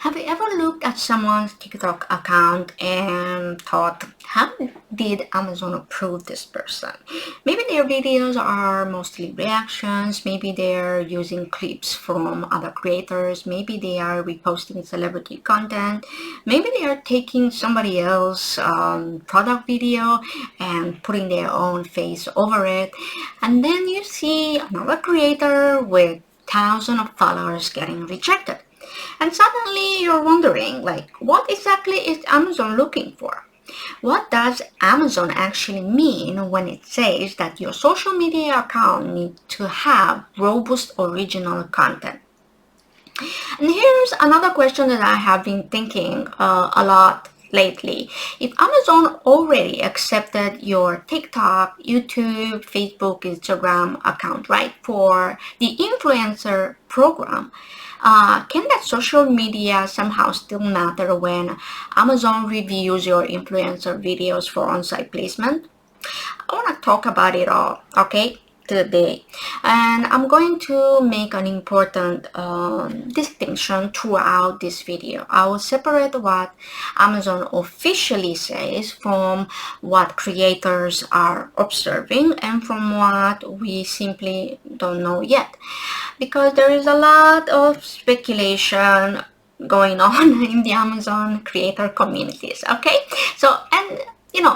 Have you ever looked at someone's TikTok account and thought, how did Amazon approve this person? Maybe their videos are mostly reactions, maybe they're using clips from other creators, maybe they are reposting celebrity content, maybe they are taking somebody else's product video and putting their own face over it. And then you see another creator with thousands of followers getting rejected. And suddenly you're wondering, like, what exactly is Amazon looking for? What does Amazon actually mean when it says that your social media account needs to have robust original content? And here's another question that I have been thinking a lot lately. If Amazon already accepted your TikTok, YouTube, Facebook, Instagram account, right, for the influencer program, can that social media somehow still matter when Amazon reviews your influencer videos for on-site placement? I want to talk about it all, okay, today. And I'm going to make an important distinction throughout this video. I will separate what Amazon officially says from what creators are observing and from what we simply don't know yet. Because there is a lot of speculation going on in the Amazon creator communities, okay? So, and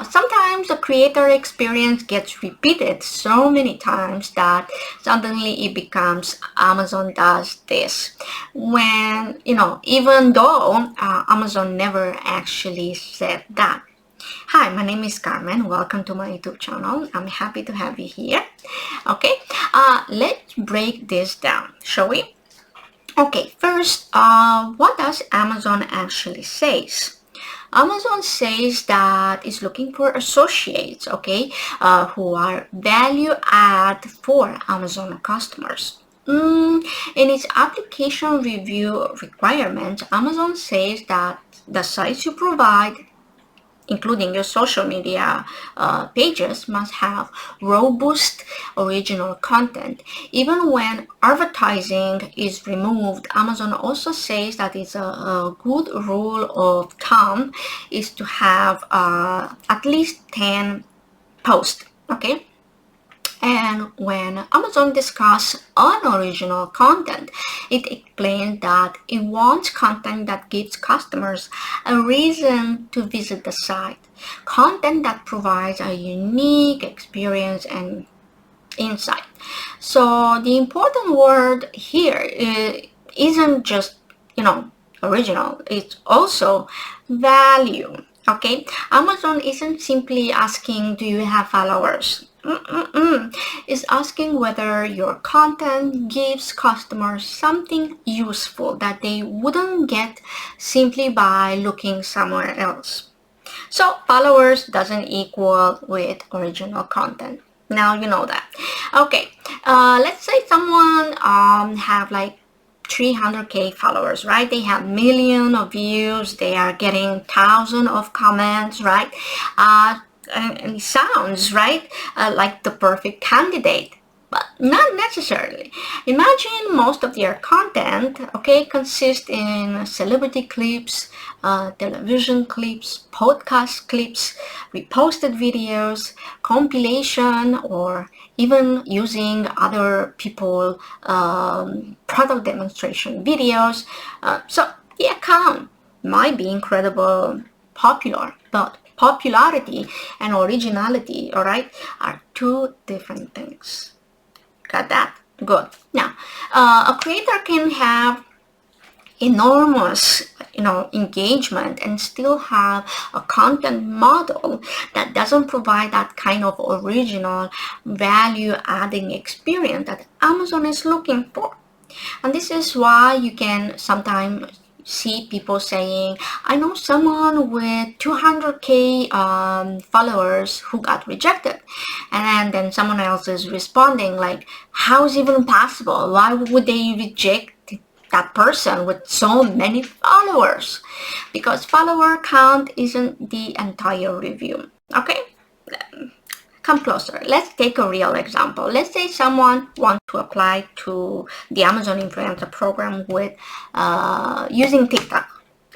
sometimes the creator experience gets repeated so many times that suddenly it becomes Amazon does this. When, even though Amazon never actually said that. Hi, my name is Carmen. Welcome to my YouTube channel. I'm happy to have you here. Okay, let's break this down, shall we? Okay, first, what does Amazon actually says? Amazon says that it's looking for associates, okay, who are value add for Amazon customers. In its application review requirement, Amazon says that the sites you provide, including your social media pages, must have robust original content. Even when advertising is removed, Amazon also says that it's a good rule of thumb is to have at least 10 posts, okay? And when Amazon discusses unoriginal content, it explains that it wants content that gives customers a reason to visit the site, content that provides a unique experience and insight. So the important word here isn't just, original, it's also value. Okay, Amazon isn't simply asking, do you have followers? It's asking whether your content gives customers something useful that they wouldn't get simply by looking somewhere else. So followers doesn't equal with original content. Now you know that. Okay, let's say someone have like 300k followers, right? They have millions of views, they are getting thousands of comments, right? And it sounds, right, like the perfect candidate, but not necessarily. Imagine most of their content, okay, consists in celebrity clips, television clips, podcast clips, reposted videos, compilation, or even using other people product demonstration videos. So the account might be incredible popular, but popularity and originality, all right, are two different things. Got that? Good. Now, a creator can have enormous engagement and still have a content model that doesn't provide that kind of original value adding experience that Amazon is looking for. And this is why you can sometimes see people saying, I know someone with 200k followers who got rejected, and then someone else is responding like, how is it even possible? Why would they reject that person with so many followers? Because follower count isn't the entire review. Okay, come closer. Let's take a real example. Let's say someone wants to apply to the Amazon influencer program with using TikTok.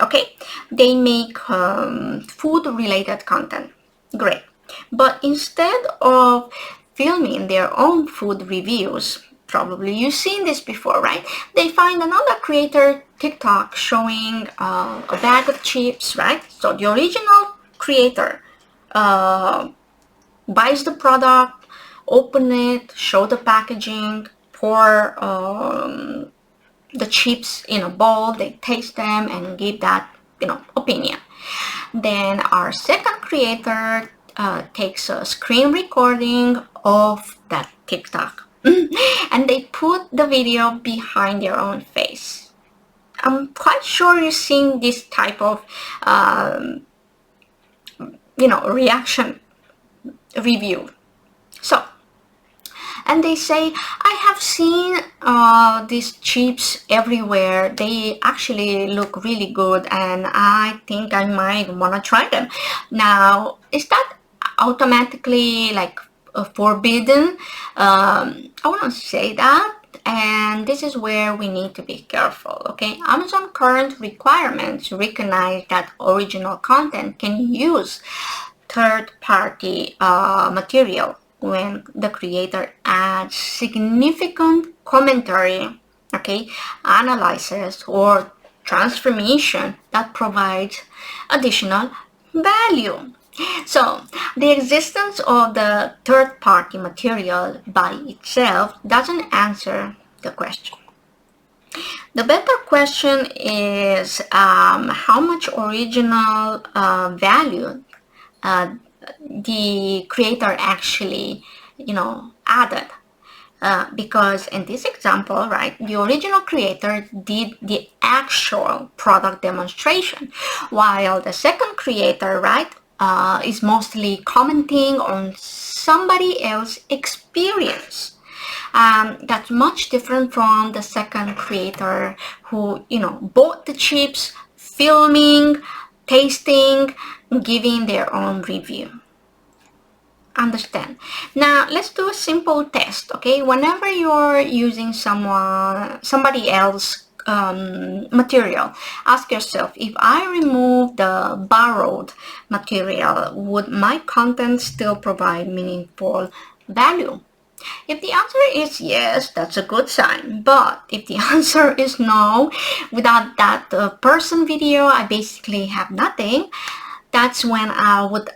Okay, they make food related content. Great. But instead of filming their own food reviews, probably you've seen this before, right? They find another creator TikTok showing a bag of chips, right? So the original creator uh, buys the product, open it, show the packaging, pour the chips in a bowl, they taste them and give that, opinion. Then our second creator takes a screen recording of that TikTok and they put the video behind their own face. I'm quite sure you've seen this type of, reaction review. So, and they say, I have seen these chips everywhere. They actually look really good and I think I might want to try them. Now, is that automatically like forbidden? I wouldn't say that. And this is where we need to be careful, okay? Amazon current requirements recognize that original content can use third-party material when the creator adds significant commentary, okay, analysis or transformation that provides additional value. So the existence of the third-party material by itself doesn't answer the question. The better question is how much original value the creator actually, added. Because in this example, right, the original creator did the actual product demonstration, while the second creator, right, is mostly commenting on somebody else's experience. That's much different from the second creator who, bought the chips, filming, tasting, giving their own review. Understand? Now let's do a simple test. Okay, whenever you're using somebody else material, ask yourself, if I remove the borrowed material, would my content still provide meaningful value? If the answer is yes, that's a good sign. But if the answer is no, without that person video, I basically have nothing. That's when I would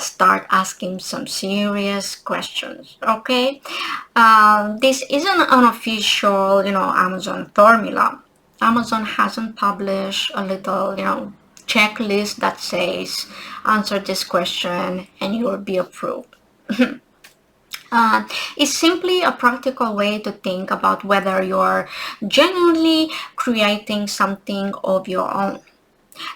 start asking some serious questions. Okay, this isn't an official, Amazon formula. Amazon hasn't published a little, checklist that says answer this question and you will be approved. It's simply a practical way to think about whether you're genuinely creating something of your own.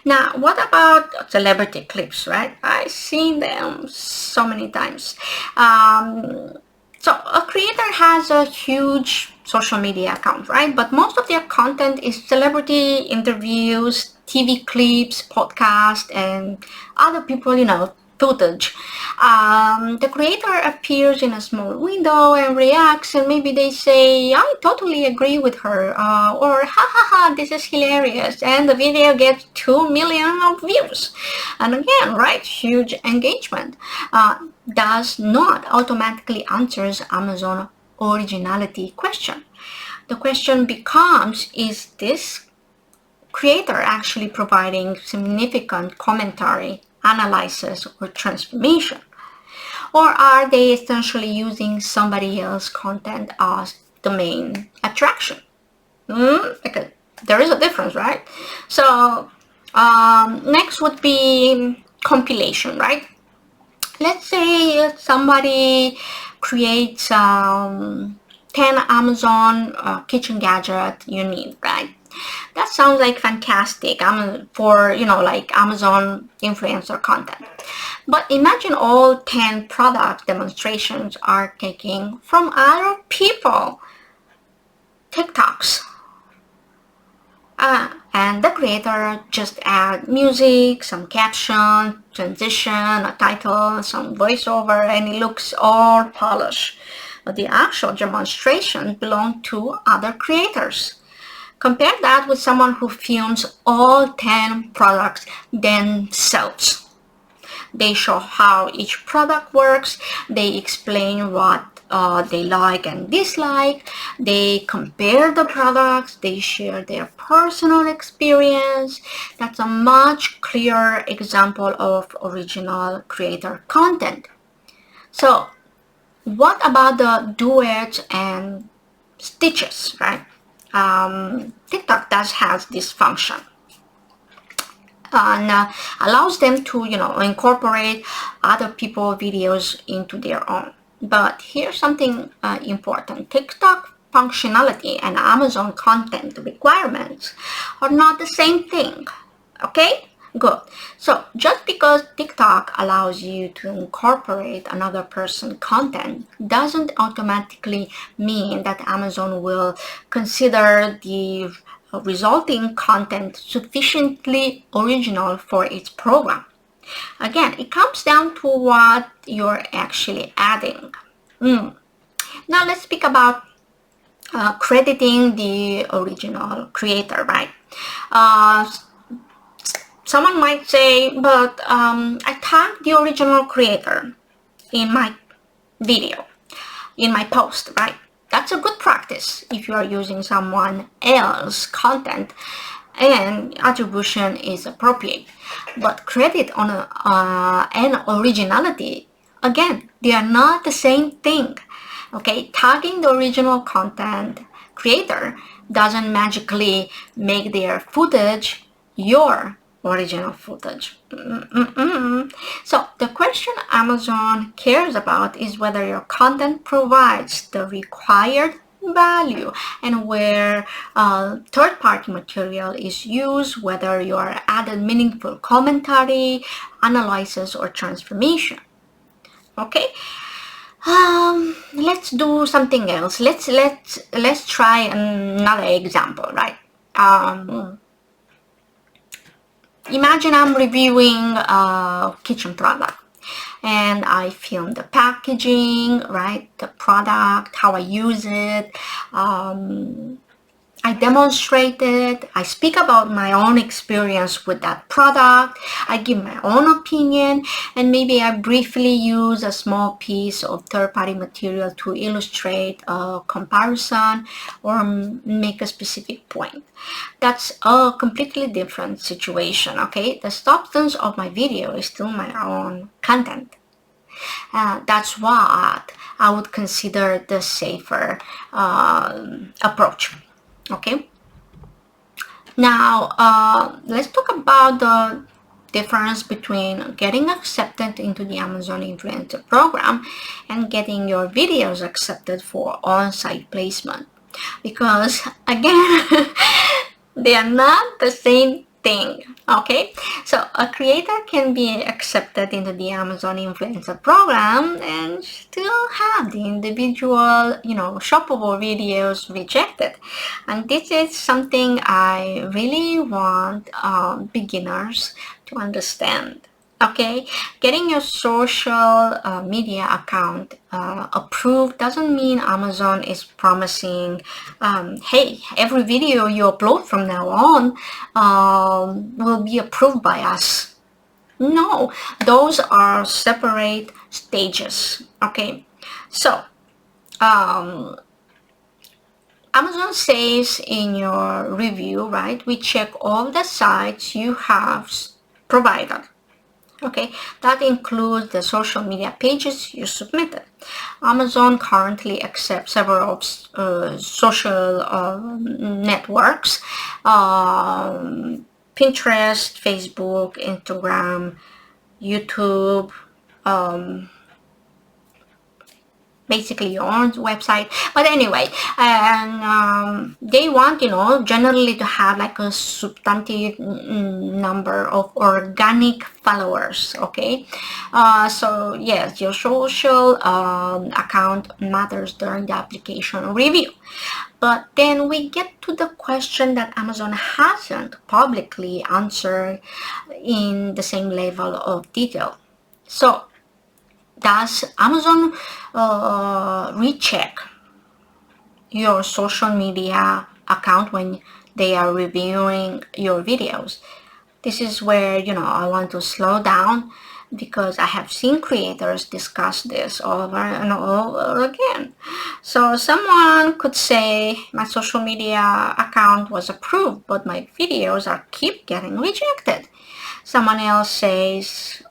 Now, what about celebrity clips, right? I've seen them so many times. So a creator has a huge social media account, right? But most of their content is celebrity interviews, TV clips, podcasts, and other people, footage. The creator appears in a small window and reacts, and maybe they say, I totally agree with her, or ha ha ha, this is hilarious, and the video gets 2 million of views. And again, right, huge engagement. Does not automatically answers Amazon originality question. The question becomes, is this creator actually providing significant commentary, analysis, or transformation? Or are they essentially using somebody else's content as the main attraction? Okay, there is a difference, right? So next would be compilation, right? Let's say somebody creates 10 Amazon kitchen gadget you need, right? That sounds like fantastic for, like Amazon influencer content. But imagine all 10 product demonstrations are taken from other people, TikToks. And the creator just add music, some caption, transition, a title, some voiceover, and it looks all polished. But the actual demonstration belong to other creators. Compare that with someone who films all 10 products themselves. They show how each product works. They explain what they like and dislike. They compare the products. They share their personal experience. That's a much clearer example of original creator content. So what about the duets and stitches, right? TikTok does has this function and allows them to incorporate other people videos into their own. But here's something important. TikTok functionality and Amazon content requirements are not the same thing. Okay, good. So just because TikTok allows you to incorporate another person's content doesn't automatically mean that Amazon will consider the resulting content sufficiently original for its program. Again, it comes down to what you're actually adding. Now let's speak about crediting the original creator, right? Someone might say, but I tagged the original creator in my video, in my post, right? That's a good practice if you are using someone else's content and attribution is appropriate. But credit on and originality, again, they are not the same thing. Okay, tagging the original content creator doesn't magically make their footage your original footage. So the question Amazon cares about is whether your content provides the required value and where third-party material is used, whether you are added meaningful commentary, analysis, or transformation. Okay, let's do something else. Let's try another example, right? Imagine I'm reviewing a kitchen product and I film the packaging, right? The product, how I use it. I demonstrate it. I speak about my own experience with that product. I give my own opinion, and maybe I briefly use a small piece of third-party material to illustrate a comparison or make a specific point. That's a completely different situation, okay? The substance of my video is still my own content. That's what I would consider the safer approach. Okay, now let's talk about the difference between getting accepted into the Amazon Influencer program and getting your videos accepted for on-site placement, because again they are not the same thing. Okay, so a creator can be accepted into the Amazon Influencer program and still have the individual, shoppable videos rejected. And this is something I really want beginners to understand. Okay, getting your social media account approved doesn't mean Amazon is promising, hey, every video you upload from now on will be approved by us. No, those are separate stages. Okay, so Amazon says in your review, right, we check all the sites you have provided. Okay, that includes the social media pages you submitted. Amazon currently accepts several social networks, Pinterest, Facebook, Instagram, YouTube, basically your own website. But anyway, and they want, generally to have like a substantive number of organic followers. Okay, so yes, your social account matters during the application review. But then we get to the question that Amazon hasn't publicly answered in the same level of detail. So does Amazon recheck your social media account when they are reviewing your videos. This is where, I want to slow down because I have seen creators discuss this over and over again. So someone could say my social media account was approved, but my videos are keep getting rejected. Someone else says,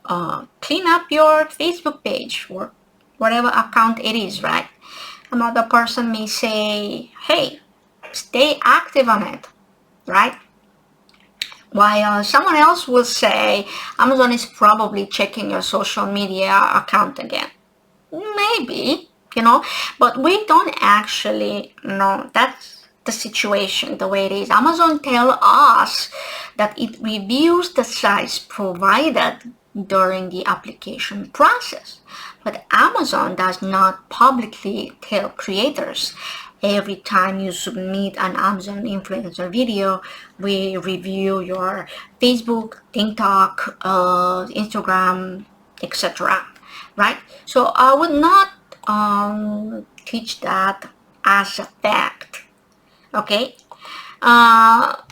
clean up your Facebook page or whatever account it is, right? Another person may say, hey, stay active on it, right? While someone else will say, Amazon is probably checking your social media account again. Maybe, but we don't actually know. That's the situation, the way it is. Amazon tell us that it reviews the sites provided during the application process. But Amazon does not publicly tell creators every time you submit an Amazon influencer video, we review your Facebook, TikTok, Instagram, etc. Right? So I would not teach that as a fact. Okay? Now,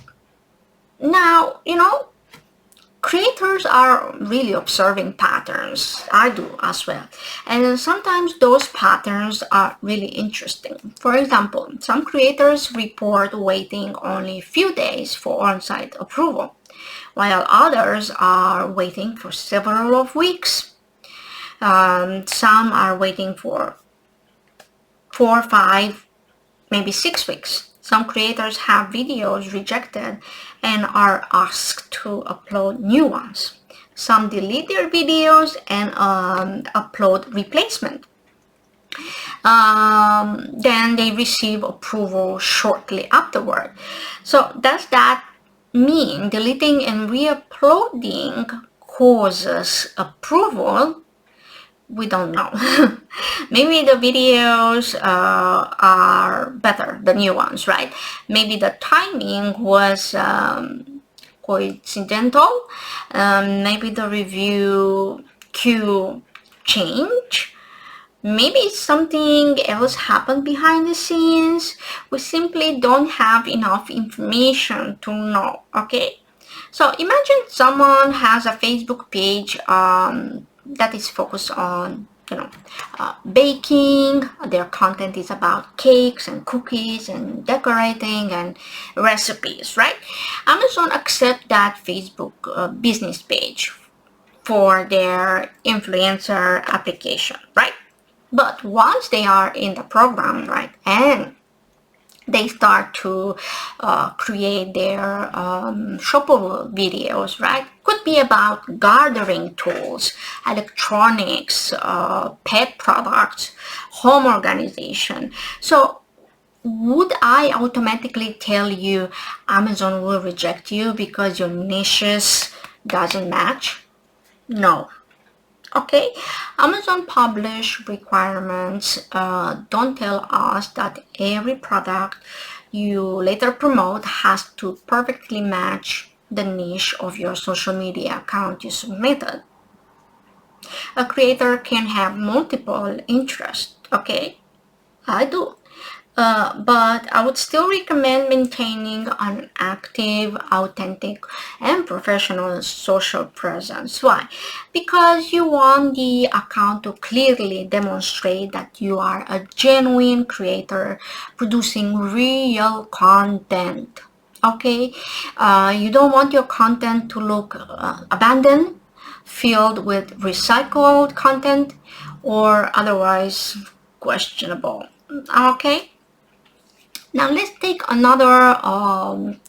creators are really observing patterns. I do as well. And sometimes those patterns are really interesting. For example, some creators report waiting only a few days for on-site approval, while others are waiting for several of weeks. Some are waiting for 4, 5, maybe 6 weeks. Some creators have videos rejected and are asked to upload new ones. Some delete their videos and upload replacement. Then they receive approval shortly afterward. So does that mean deleting and re-uploading causes approval? We don't know. Maybe the videos are better, the new ones, right? Maybe the timing was coincidental. Maybe the review queue changed. Maybe something else happened behind the scenes. We simply don't have enough information to know, okay? So imagine someone has a Facebook page that is focused on, baking. Their content is about cakes and cookies and decorating and recipes, right? Amazon accept that Facebook business page for their influencer application, right? But once they are in the program, right, and they start to create their shoppable videos, right? Could be about gardening tools, electronics, pet products, home organization. So would I automatically tell you Amazon will reject you because your niches doesn't match? No. Okay, Amazon publish requirements don't tell us that every product you later promote has to perfectly match the niche of your social media account you submitted. A creator can have multiple interests, okay? I do. But I would still recommend maintaining an active, authentic, and professional social presence. Why? Because you want the account to clearly demonstrate that you are a genuine creator producing real content. Okay? You don't want your content to look abandoned, filled with recycled content, or otherwise questionable. Okay? Now let's take another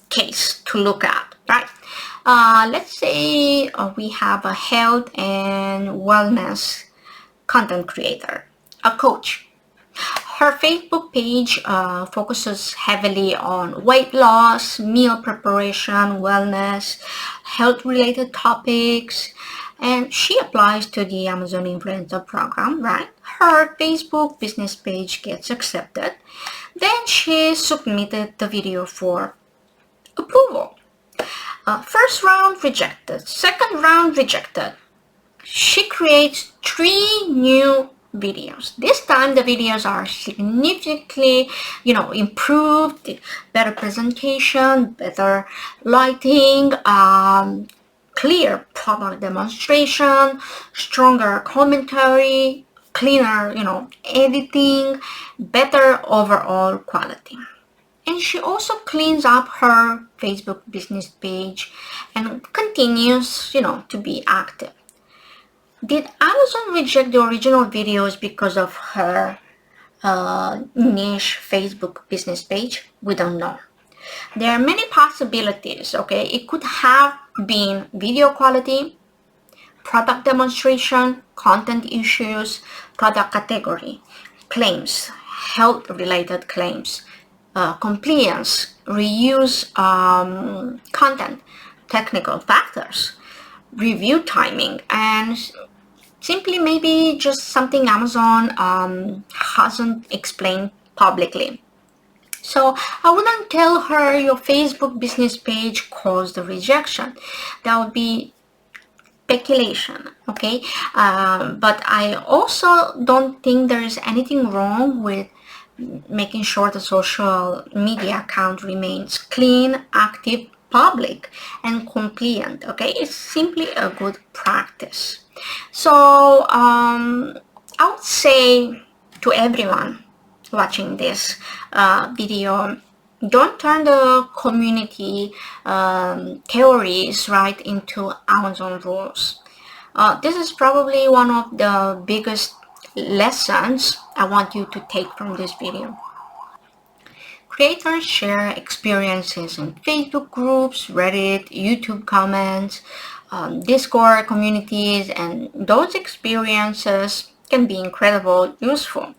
case to look at, right? Let's say we have a health and wellness content creator, a coach. Her Facebook page focuses heavily on weight loss, meal preparation, wellness, health-related topics, and she applies to the Amazon Influencer program, right? Her Facebook business page gets accepted. Then she submitted the video for approval. First round rejected, second round rejected. She creates 3 new videos. This time the videos are significantly, improved, better presentation, better lighting, clear product demonstration, stronger commentary, cleaner, editing, better overall quality. And she also cleans up her Facebook business page and continues, to be active. Did Amazon reject the original videos because of her niche Facebook business page? We don't know. There are many possibilities, okay? It could have been video quality, product demonstration, content issues, product category, claims, health-related claims, compliance, reuse content, technical factors, review timing, and simply maybe just something Amazon hasn't explained publicly. So I wouldn't tell her your Facebook business page caused a rejection. That would be speculation, okay? But I also don't think there is anything wrong with making sure the social media account remains clean, active, public, and compliant, okay? It's simply a good practice. So I would say to everyone watching this video, don't turn the community theories right into Amazon rules. This is probably one of the biggest lessons I want you to take from this video. Creators share experiences in Facebook groups, Reddit, YouTube comments, Discord communities, and those experiences can be incredibly useful.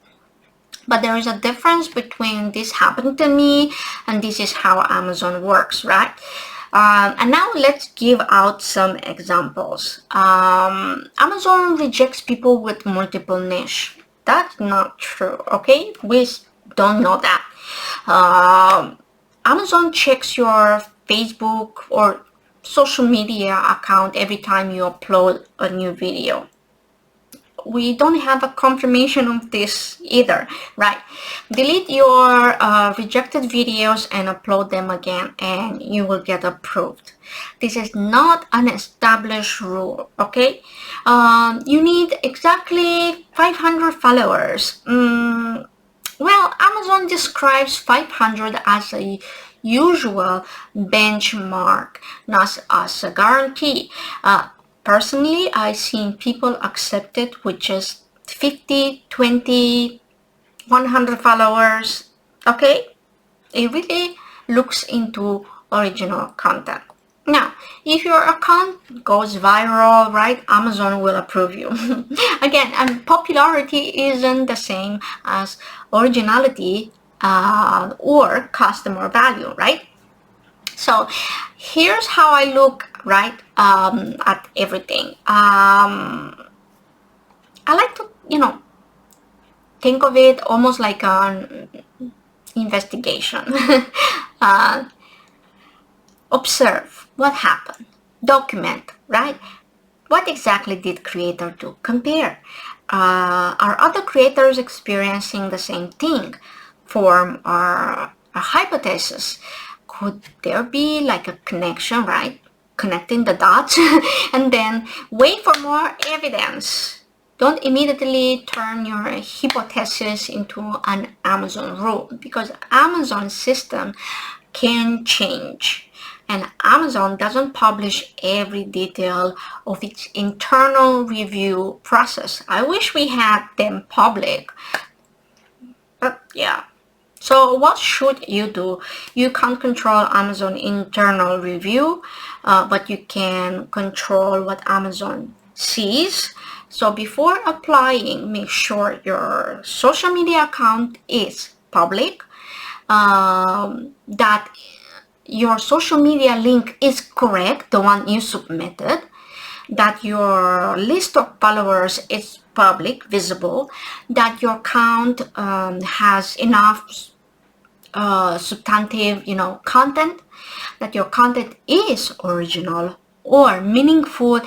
But there is a difference between this happened to me and this is how Amazon works, right? And now let's give out some examples. Amazon rejects people with multiple niche. That's not true, okay? We don't know that. Amazon checks your Facebook or social media account every time you upload a new video. We don't have a confirmation of this either, right? Delete your rejected videos and upload them again and you will get approved. This is not an established rule, okay? You need exactly 500 followers. Well, Amazon describes 500 as a usual benchmark, not as a guarantee. Personally, I've seen people accept it with just 50, 20, 100 followers, okay? It really looks into original content. Now, if your account goes viral, right, Amazon will approve you. Again, and popularity isn't the same as originality or customer value, right? So here's how I look, right, at everything. I like to, think of it almost like an investigation. Observe what happened. Document, right? What exactly did creator do? Compare. Are other creators experiencing the same thing? Form a hypothesis. Could there be like a connection, right? Connecting the dots and then wait for more evidence. Don't immediately turn your hypothesis into an Amazon rule because Amazon system can change and Amazon doesn't publish every detail of its internal review process. I wish we had them public, but yeah. So what should you do? You can't control Amazon internal review, but you can control what Amazon sees. So before applying, make sure your social media account is public, that your social media link is correct, the one you submitted, that your list of followers is public, visible, that your account has enough substantive, content, that your content is original or meaningful,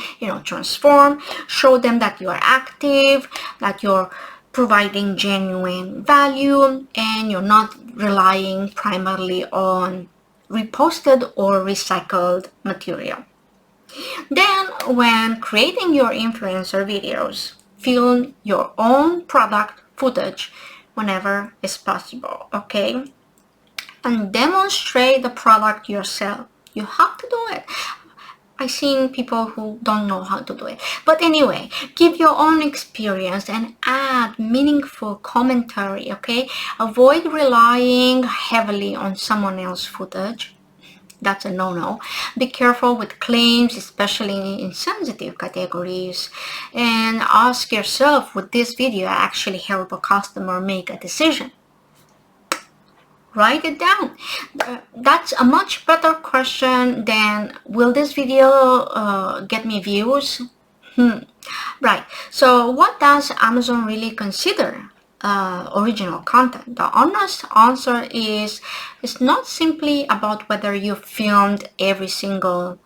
transform, show them that you are active, that your providing genuine value, and you're not relying primarily on reposted or recycled material. Then, when creating your influencer videos, film your own product footage whenever it's possible, okay? And demonstrate the product yourself. You have to do it. I've seen people who don't know how to do it. But anyway, give your own experience and add meaningful commentary, okay? Avoid relying heavily on someone else's footage. That's a no-no. Be careful with claims, especially in sensitive categories. And ask yourself, would this video actually help a customer make a decision? Write it down. That's a much better question than, will this video get me views? Right. So what does Amazon really consider original content? The honest answer is, it's not simply about whether you filmed every single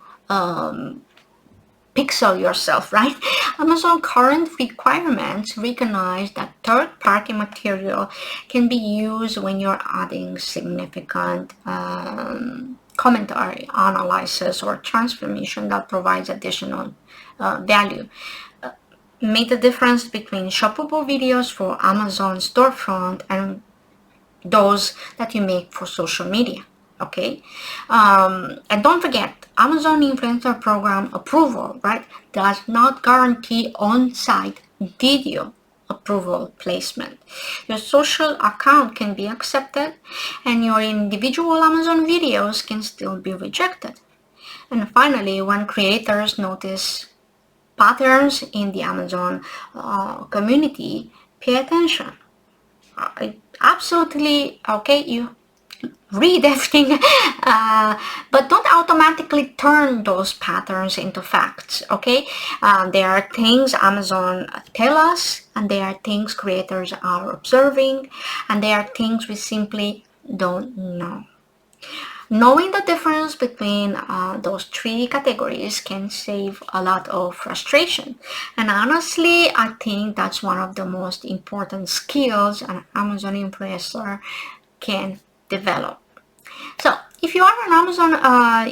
pixel yourself, right? Amazon current requirements recognize that third-party material can be used when you're adding significant commentary, analysis, or transformation that provides additional value. Make the difference between shoppable videos for Amazon storefront and those that you make for social media. Okay, and don't forget, Amazon influencer program approval, right, does not guarantee on-site video approval placement. Your social account can be accepted and your individual Amazon videos can still be rejected. And finally, when creators notice patterns in the Amazon community, pay attention. Absolutely, okay, you read everything, but don't automatically turn those patterns into facts, okay? There are things Amazon tell us, and there are things creators are observing, and there are things we simply don't know. Knowing the difference between those three categories can save a lot of frustration. And honestly, I think that's one of the most important skills an Amazon influencer can develop. So if you are an Amazon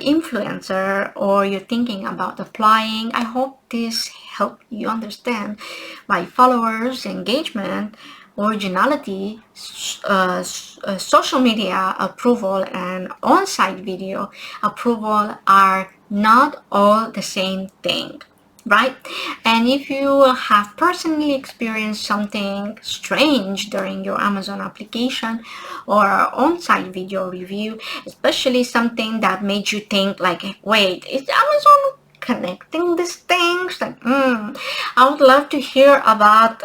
influencer or you're thinking about applying, I hope this helped you understand why followers, engagement, originality, social media approval, and on-site video approval are not all the same thing, right? And if you have personally experienced something strange during your Amazon application or on-site video review, especially something that made you think like, wait, is Amazon connecting these things? Like, I would love to hear about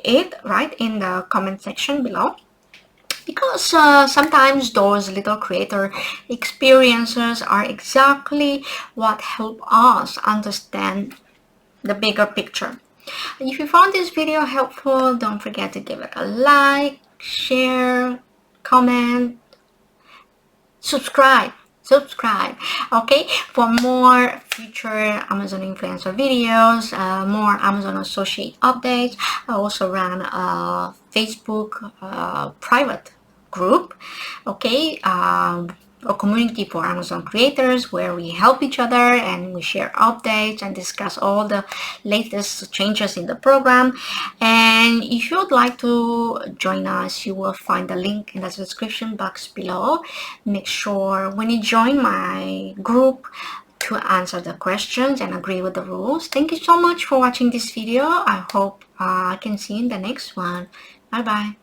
it, right, in the comment section below. Because sometimes those little creator experiences are exactly what help us understand the bigger picture. If you found this video helpful, don't forget to give it a like, share, comment, subscribe, okay, for more future Amazon influencer videos, more Amazon associate updates. I also ran a Facebook private group, okay, a community for Amazon creators where we help each other and we share updates and discuss all the latest changes in the program. And if you would like to join us, you will find the link in the description box below. Make sure when you join my group to answer the questions and agree with the rules. Thank you so much for watching this video. I hope I can see you in the next one. Bye bye.